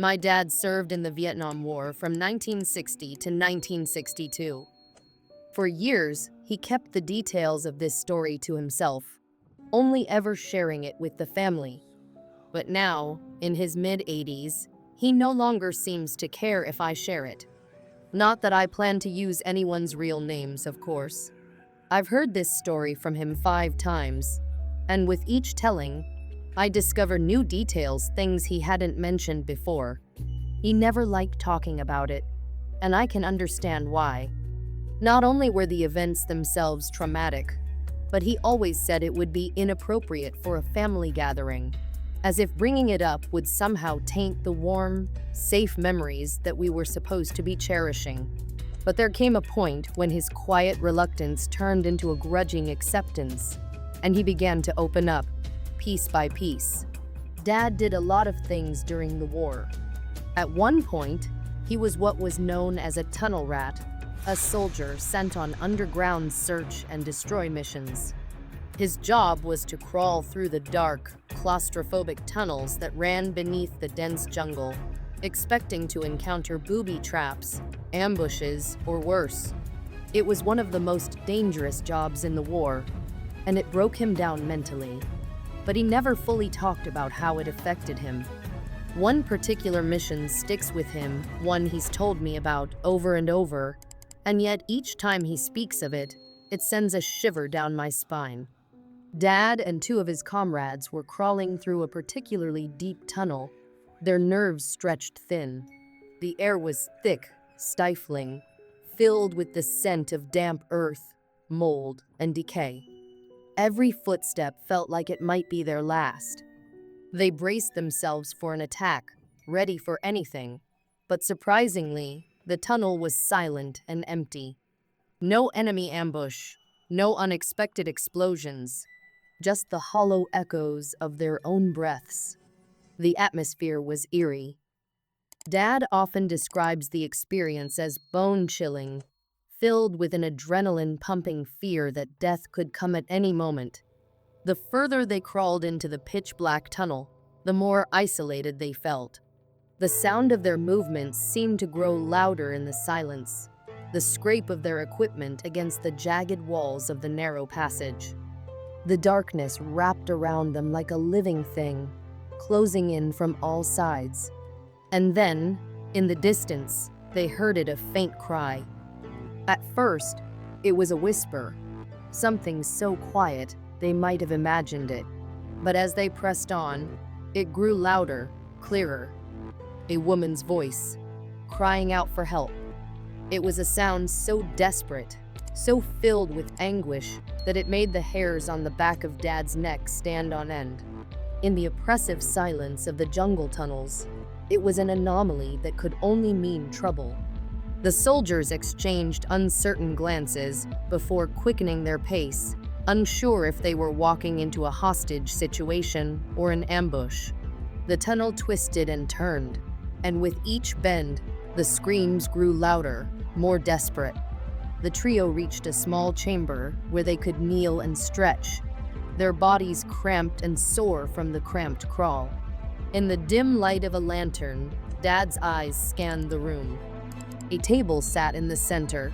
My dad served in the Vietnam War from 1960 to 1962. For years, he kept the details of this story to himself, only ever sharing it with the family. But now, in his mid-80s, he no longer seems to care if I share it. Not that I plan to use anyone's real names, of course. I've heard this story from him 5 times, and with each telling, I discover new details, things he hadn't mentioned before. He never liked talking about it, and I can understand why. Not only were the events themselves traumatic, but he always said it would be inappropriate for a family gathering, as if bringing it up would somehow taint the warm, safe memories that we were supposed to be cherishing. But there came a point when his quiet reluctance turned into a grudging acceptance, and he began to open up, piece by piece. Dad did a lot of things during the war. At one point, he was what was known as a tunnel rat, a soldier sent on underground search and destroy missions. His job was to crawl through the dark, claustrophobic tunnels that ran beneath the dense jungle, expecting to encounter booby traps, ambushes, or worse. It was one of the most dangerous jobs in the war, and it broke him down mentally. But he never fully talked about how it affected him. One particular mission sticks with him, one he's told me about over and over, and yet each time he speaks of it, it sends a shiver down my spine. Dad and 2 of his comrades were crawling through a particularly deep tunnel, their nerves stretched thin. The air was thick, stifling, filled with the scent of damp earth, mold, and decay. Every footstep felt like it might be their last. They braced themselves for an attack, ready for anything, but surprisingly, the tunnel was silent and empty. No enemy ambush, no unexpected explosions, just the hollow echoes of their own breaths. The atmosphere was eerie. Dad often describes the experience as bone-chilling, filled with an adrenaline-pumping fear that death could come at any moment. The further they crawled into the pitch-black tunnel, the more isolated they felt. The sound of their movements seemed to grow louder in the silence, the scrape of their equipment against the jagged walls of the narrow passage. The darkness wrapped around them like a living thing, closing in from all sides. And then, in the distance, they heard a faint cry. At first, it was a whisper, something so quiet they might have imagined it. But as they pressed on, it grew louder, clearer. A woman's voice, crying out for help. It was a sound so desperate, so filled with anguish, that it made the hairs on the back of Dad's neck stand on end. In the oppressive silence of the jungle tunnels, it was an anomaly that could only mean trouble. The soldiers exchanged uncertain glances before quickening their pace, unsure if they were walking into a hostage situation or an ambush. The tunnel twisted and turned, and with each bend, the screams grew louder, more desperate. The trio reached a small chamber where they could kneel and stretch, their bodies cramped and sore from the cramped crawl. In the dim light of a lantern, Dad's eyes scanned the room. A table sat in the center,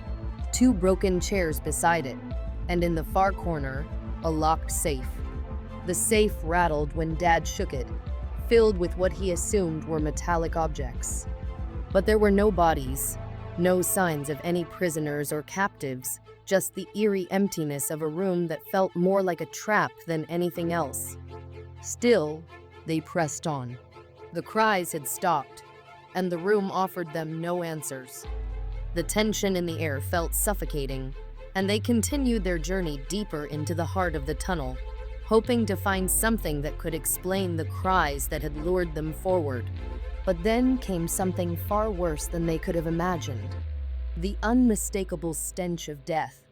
2 broken chairs beside it, and in the far corner, a locked safe. The safe rattled when Dad shook it, filled with what he assumed were metallic objects. But there were no bodies, no signs of any prisoners or captives, just the eerie emptiness of a room that felt more like a trap than anything else. Still, they pressed on. The cries had stopped, and the room offered them no answers. The tension in the air felt suffocating, and they continued their journey deeper into the heart of the tunnel, hoping to find something that could explain the cries that had lured them forward. But then came something far worse than they could have imagined. The unmistakable stench of death.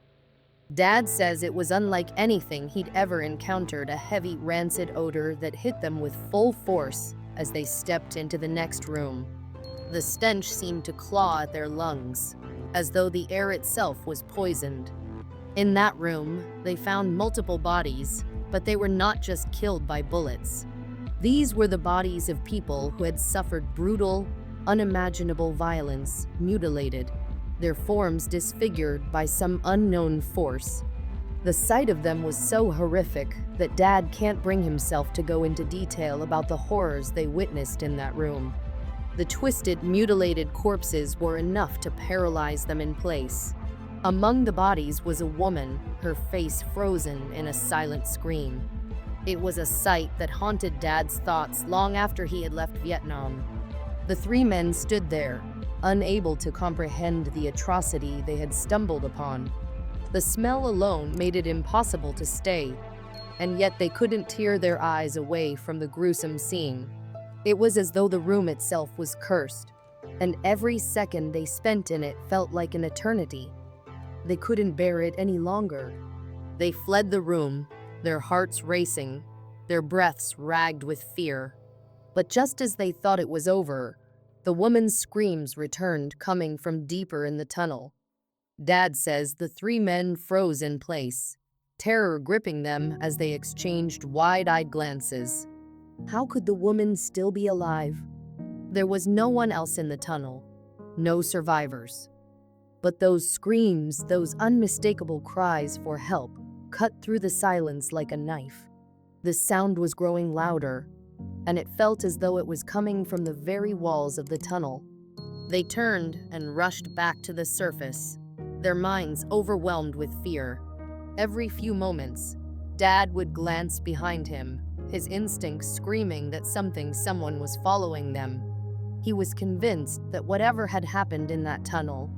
Dad says it was unlike anything he'd ever encountered, a heavy, rancid odor that hit them with full force as they stepped into the next room. The stench seemed to claw at their lungs, as though the air itself was poisoned. In that room, they found multiple bodies, but they were not just killed by bullets. These were the bodies of people who had suffered brutal, unimaginable violence, mutilated, their forms disfigured by some unknown force. The sight of them was so horrific that Dad can't bring himself to go into detail about the horrors they witnessed in that room. The twisted, mutilated corpses were enough to paralyze them in place. Among the bodies was a woman, her face frozen in a silent scream. It was a sight that haunted Dad's thoughts long after he had left Vietnam. The three men stood there, unable to comprehend the atrocity they had stumbled upon. The smell alone made it impossible to stay, and yet they couldn't tear their eyes away from the gruesome scene. It was as though the room itself was cursed, and every second they spent in it felt like an eternity. They couldn't bear it any longer. They fled the room, their hearts racing, their breaths ragged with fear. But just as they thought it was over, the woman's screams returned, coming from deeper in the tunnel. Dad says the three men froze in place, terror gripping them as they exchanged wide-eyed glances. How could the woman still be alive? There was no one else in the tunnel, no survivors. But those screams, those unmistakable cries for help, cut through the silence like a knife. The sound was growing louder, and it felt as though it was coming from the very walls of the tunnel. They turned and rushed back to the surface, their minds overwhelmed with fear. Every few moments, Dad would glance behind him, his instincts screaming that someone was following them. He was convinced that whatever had happened in that tunnel,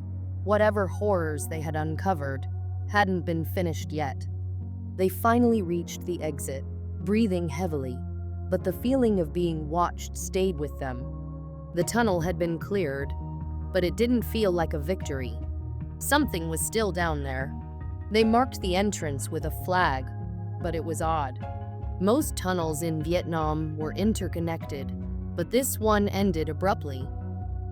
whatever horrors they had uncovered, hadn't been finished yet. They finally reached the exit, breathing heavily, but the feeling of being watched stayed with them. The tunnel had been cleared, but it didn't feel like a victory. Something was still down there. They marked the entrance with a flag, but it was odd. Most tunnels in Vietnam were interconnected, but this one ended abruptly.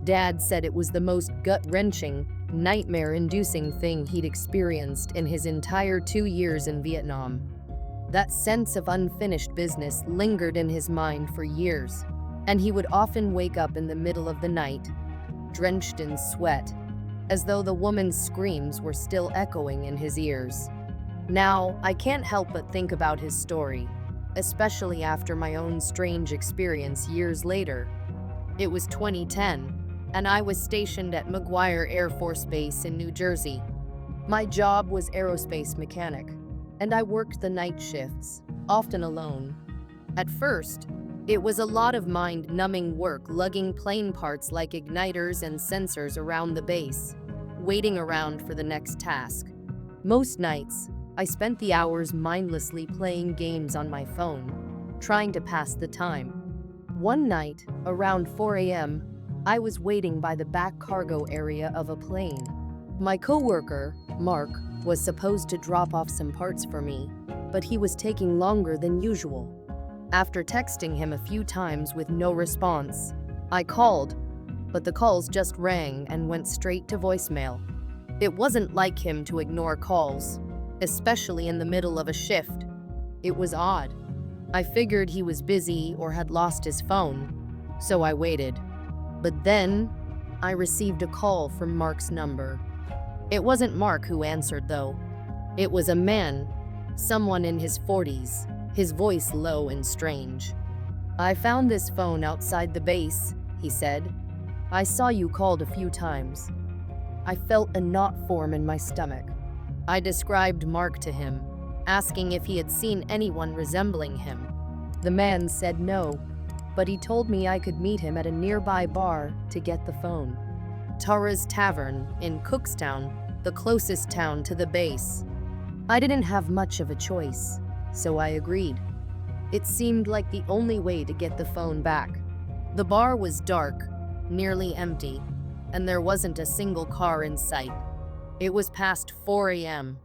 Dad said it was the most gut-wrenching, nightmare-inducing thing he'd experienced in his entire 2 years in Vietnam. That sense of unfinished business lingered in his mind for years, and he would often wake up in the middle of the night, drenched in sweat, as though the woman's screams were still echoing in his ears. Now, I can't help but think about his story, especially after my own strange experience years later. It was 2010, and I was stationed at McGuire Air Force Base in New Jersey. My job was aerospace mechanic, and I worked the night shifts, often alone. At first, it was a lot of mind-numbing work lugging plane parts like igniters and sensors around the base, waiting around for the next task. Most nights, I spent the hours mindlessly playing games on my phone, trying to pass the time. One night, around 4 a.m., I was waiting by the back cargo area of a plane. My coworker, Mark, was supposed to drop off some parts for me, but he was taking longer than usual. After texting him a few times with no response, I called, but the calls just rang and went straight to voicemail. It wasn't like him to ignore calls, especially in the middle of a shift. It was odd. I figured he was busy or had lost his phone, so I waited. But then, I received a call from Mark's number. It wasn't Mark who answered, though. It was a man, someone in his 40s, his voice low and strange. "I found this phone outside the base," he said. "I saw you called a few times." I felt a knot form in my stomach. I described Mark to him, asking if he had seen anyone resembling him. The man said no, but he told me I could meet him at a nearby bar to get the phone. Tara's Tavern in Cookstown, the closest town to the base. I didn't have much of a choice, so I agreed. It seemed like the only way to get the phone back. The bar was dark, nearly empty, and there wasn't a single car in sight. It was past 4 a.m.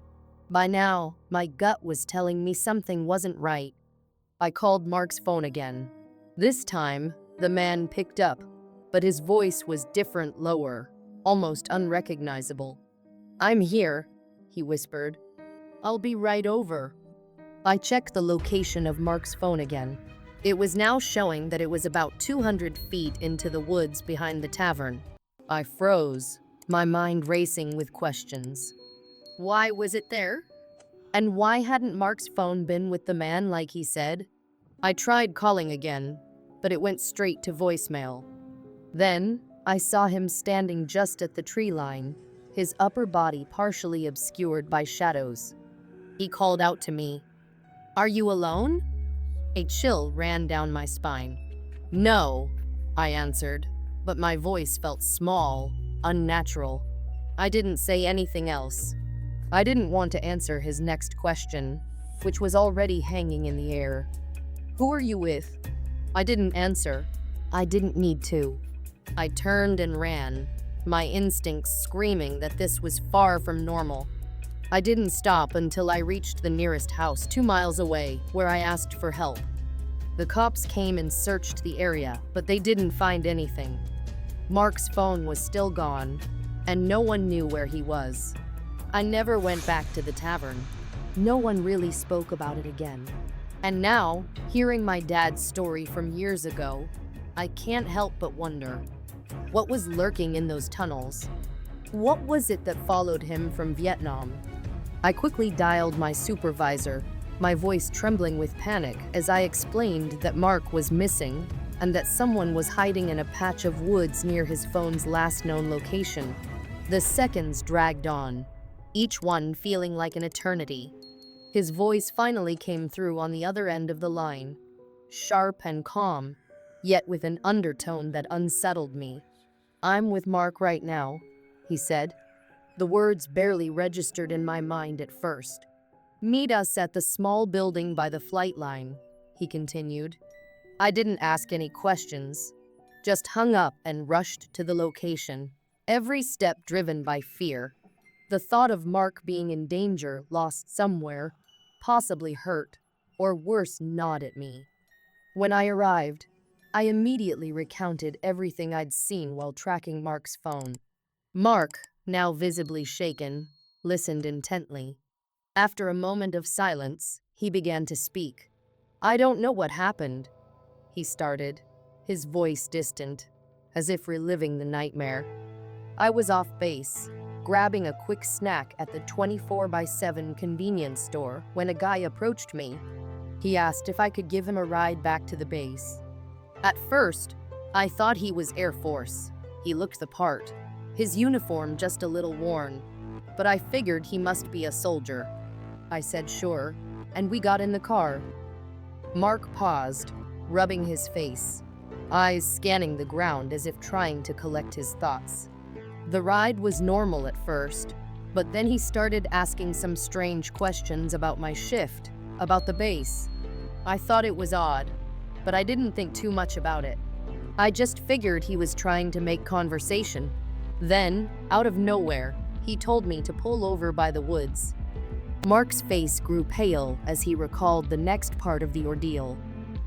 By now, my gut was telling me something wasn't right. I called Mark's phone again. This time, the man picked up, but his voice was different, lower, almost unrecognizable. "I'm here," he whispered. "I'll be right over." I checked the location of Mark's phone again. It was now showing that it was about 200 feet into the woods behind the tavern. I froze, my mind racing with questions. Why was it there? And why hadn't Mark's phone been with the man like he said? I tried calling again, but it went straight to voicemail. Then, I saw him standing just at the tree line, his upper body partially obscured by shadows. He called out to me, "Are you alone?" A chill ran down my spine. "No," I answered, but my voice felt small, unnatural. I didn't say anything else. I didn't want to answer his next question, which was already hanging in the air. "Who are you with?" I didn't answer. I didn't need to. I turned and ran, my instincts screaming that this was far from normal. I didn't stop until I reached the nearest house 2 miles away, where I asked for help. The cops came and searched the area, but they didn't find anything. Mark's phone was still gone, and no one knew where he was. I never went back to the tavern. No one really spoke about it again. And now, hearing my dad's story from years ago, I can't help but wonder, what was lurking in those tunnels? What was it that followed him from Vietnam? I quickly dialed my supervisor, my voice trembling with panic as I explained that Mark was missing and that someone was hiding in a patch of woods near his phone's last known location. The seconds dragged on, each one feeling like an eternity. His voice finally came through on the other end of the line, sharp and calm, yet with an undertone that unsettled me. "I'm with Mark right now," he said. The words barely registered in my mind at first. "Meet us at the small building by the flight line," he continued. I didn't ask any questions, just hung up and rushed to the location, every step driven by fear. The thought of Mark being in danger, lost somewhere, possibly hurt, or worse, gnawed at me. When I arrived, I immediately recounted everything I'd seen while tracking Mark's phone. Mark, now visibly shaken, listened intently. After a moment of silence, he began to speak. "I don't know what happened," he started, his voice distant, as if reliving the nightmare. "I was off base, grabbing a quick snack at the 24/7 convenience store when a guy approached me. He asked if I could give him a ride back to the base. At first, I thought he was Air Force. He looked the part, his uniform just a little worn, but I figured he must be a soldier. I said sure, and we got in the car." Mark paused, rubbing his face, eyes scanning the ground as if trying to collect his thoughts. The ride was normal at first, but then he started asking some strange questions about my shift, about the base. I thought it was odd, but I didn't think too much about it. I just figured he was trying to make conversation. Then, out of nowhere, he told me to pull over by the woods. Mark's face grew pale as he recalled the next part of the ordeal.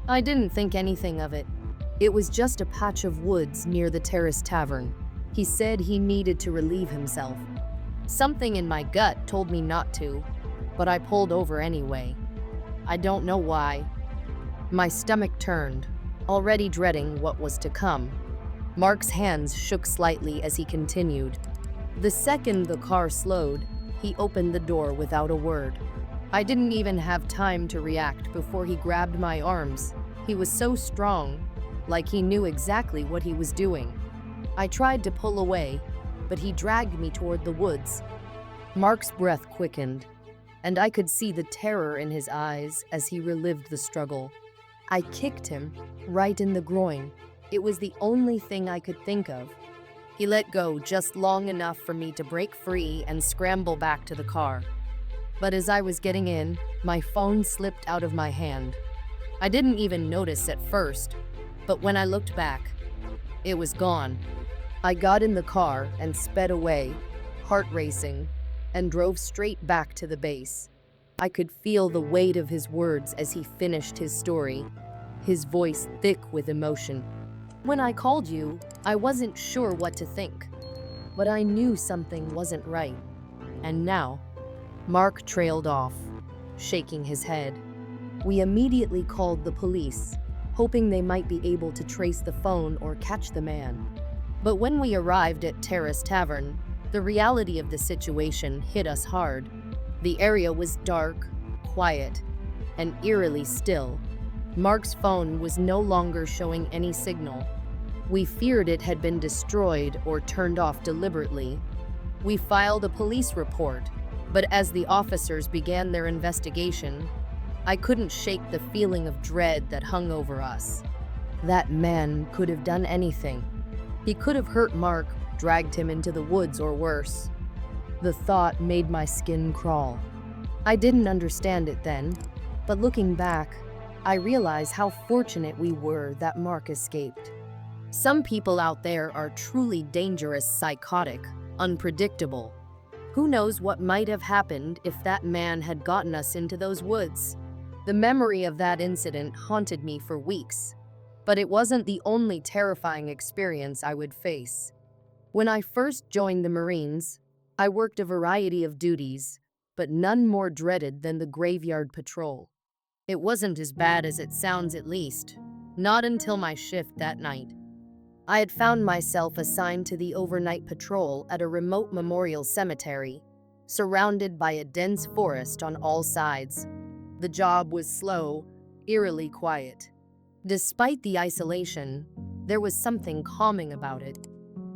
I didn't think anything of it. It was just a patch of woods near the Terrace Tavern. He said he needed to relieve himself. Something in my gut told me not to, but I pulled over anyway. I don't know why. My stomach turned, already dreading what was to come. Mark's hands shook slightly as he continued. The second the car slowed, he opened the door without a word. I didn't even have time to react before he grabbed my arms. He was so strong, like he knew exactly what he was doing. I tried to pull away, but he dragged me toward the woods. Mark's breath quickened, and I could see the terror in his eyes as he relived the struggle. I kicked him right in the groin. It was the only thing I could think of. He let go just long enough for me to break free and scramble back to the car. But as I was getting in, my phone slipped out of my hand. I didn't even notice at first, but when I looked back, it was gone. I got in the car and sped away, heart racing, and drove straight back to the base. I could feel the weight of his words as he finished his story, his voice thick with emotion. "When I called you, I wasn't sure what to think, but I knew something wasn't right. And now," Mark trailed off, shaking his head. "We immediately called the police. hoping they might be able to trace the phone or catch the man. But when we arrived at Terrace Tavern, the reality of the situation hit us hard. The area was dark, quiet, and eerily still. Mark's phone was no longer showing any signal. We feared it had been destroyed or turned off deliberately. We filed a police report, but as the officers began their investigation, I couldn't shake the feeling of dread that hung over us. That man could have done anything. He could have hurt Mark, dragged him into the woods, or worse. The thought made my skin crawl. I didn't understand it then, but looking back, I realize how fortunate we were that Mark escaped. Some people out there are truly dangerous, psychotic, unpredictable. Who knows what might have happened if that man had gotten us into those woods? The memory of that incident haunted me for weeks, but it wasn't the only terrifying experience I would face. When I first joined the Marines, I worked a variety of duties, but none more dreaded than the graveyard patrol. It wasn't as bad as it sounds, at least, not until my shift that night. I had found myself assigned to the overnight patrol at a remote memorial cemetery, surrounded by a dense forest on all sides. The job was slow, eerily quiet. Despite the isolation, there was something calming about it.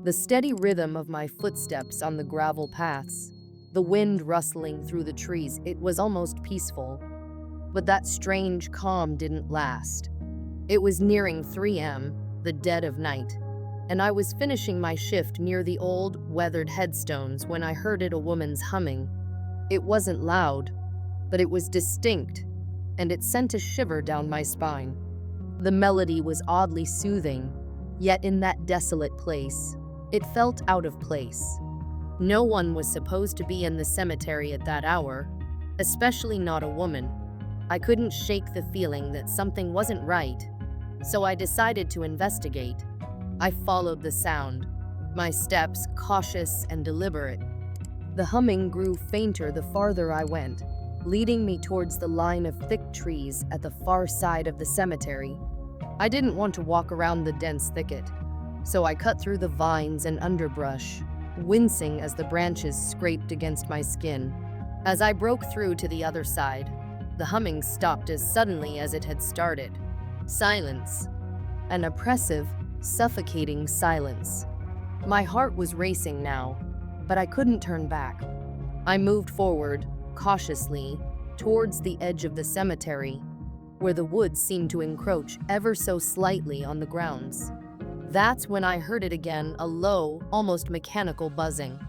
The steady rhythm of my footsteps on the gravel paths, the wind rustling through the trees, it was almost peaceful. But that strange calm didn't last. It was nearing 3 a.m., the dead of night, and I was finishing my shift near the old, weathered headstones when I heard a woman's humming. It wasn't loud, but it was distinct, and it sent a shiver down my spine. The melody was oddly soothing, yet in that desolate place, it felt out of place. No one was supposed to be in the cemetery at that hour, especially not a woman. I couldn't shake the feeling that something wasn't right, so I decided to investigate. I followed the sound, my steps cautious and deliberate. The humming grew fainter the farther I went, leading me towards the line of thick trees at the far side of the cemetery. I didn't want to walk around the dense thicket, so I cut through the vines and underbrush, wincing as the branches scraped against my skin. As I broke through to the other side, the humming stopped as suddenly as it had started. Silence. An oppressive, suffocating silence. My heart was racing now, but I couldn't turn back. I moved forward, cautiously, towards the edge of the cemetery, where the woods seemed to encroach ever so slightly on the grounds. That's when I heard it again, a low, almost mechanical buzzing.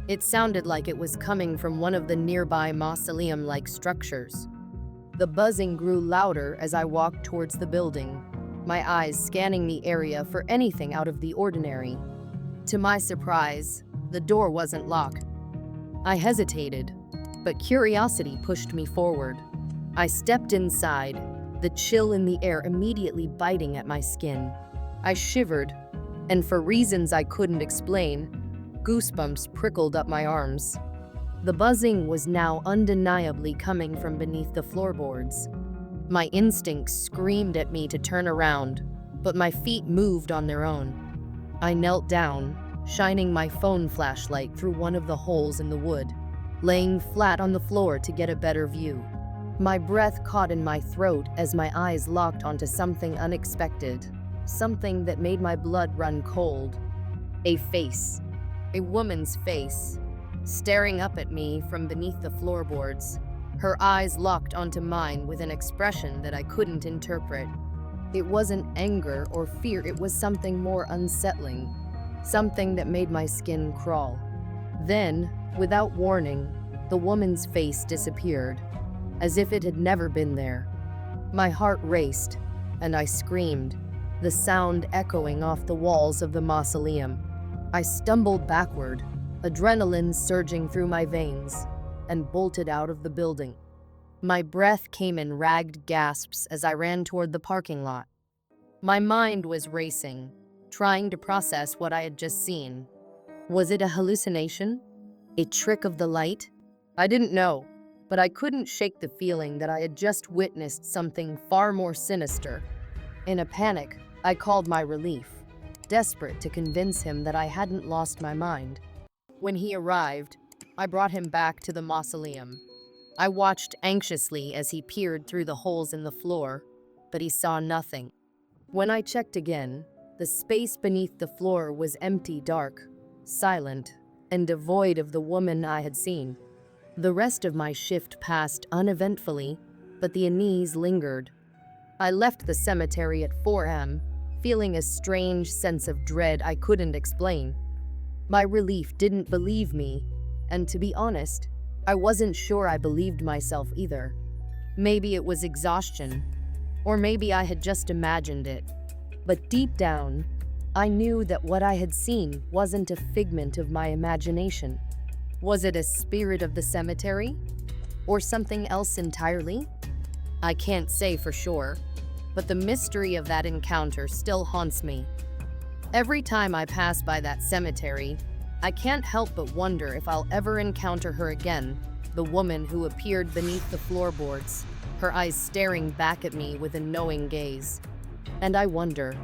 It sounded like it was coming from one of the nearby mausoleum-like structures. The buzzing grew louder as I walked towards the building, my eyes scanning the area for anything out of the ordinary. To my surprise, the door wasn't locked. I hesitated, but curiosity pushed me forward. I stepped inside, the chill in the air immediately biting at my skin. I shivered, and for reasons I couldn't explain, goosebumps prickled up my arms. The buzzing was now undeniably coming from beneath the floorboards. My instincts screamed at me to turn around, but my feet moved on their own. I knelt down, shining my phone flashlight through one of the holes in the wood, laying flat on the floor to get a better view. My breath caught in my throat as my eyes locked onto something unexpected, something that made my blood run cold. A face. A woman's face, staring up at me from beneath the floorboards, her eyes locked onto mine with an expression that I couldn't interpret. It wasn't anger or fear, it was something more unsettling, something that made my skin crawl. Then, without warning, the woman's face disappeared, as if it had never been there. My heart raced, and I screamed, the sound echoing off the walls of the mausoleum. I stumbled backward, adrenaline surging through my veins, and bolted out of the building. My breath came in ragged gasps as I ran toward the parking lot. My mind was racing, trying to process what I had just seen. Was it a hallucination? A trick of the light? I didn't know, but I couldn't shake the feeling that I had just witnessed something far more sinister. In a panic, I called my relief, desperate to convince him that I hadn't lost my mind. When he arrived, I brought him back to the mausoleum. I watched anxiously as he peered through the holes in the floor, but he saw nothing. When I checked again, the space beneath the floor was empty, dark, silent, and devoid of the woman I had seen. The rest of my shift passed uneventfully, but the unease lingered. I left the cemetery at 4 a.m., feeling a strange sense of dread I couldn't explain. My relief didn't believe me, and to be honest, I wasn't sure I believed myself either. Maybe it was exhaustion, or maybe I had just imagined it. But deep down, I knew that what I had seen wasn't a figment of my imagination. Was it a spirit of the cemetery? Or something else entirely? I can't say for sure, but the mystery of that encounter still haunts me. Every time I pass by that cemetery, I can't help but wonder if I'll ever encounter her again, the woman who appeared beneath the floorboards, her eyes staring back at me with a knowing gaze. And I wonder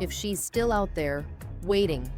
if she's still out there, waiting,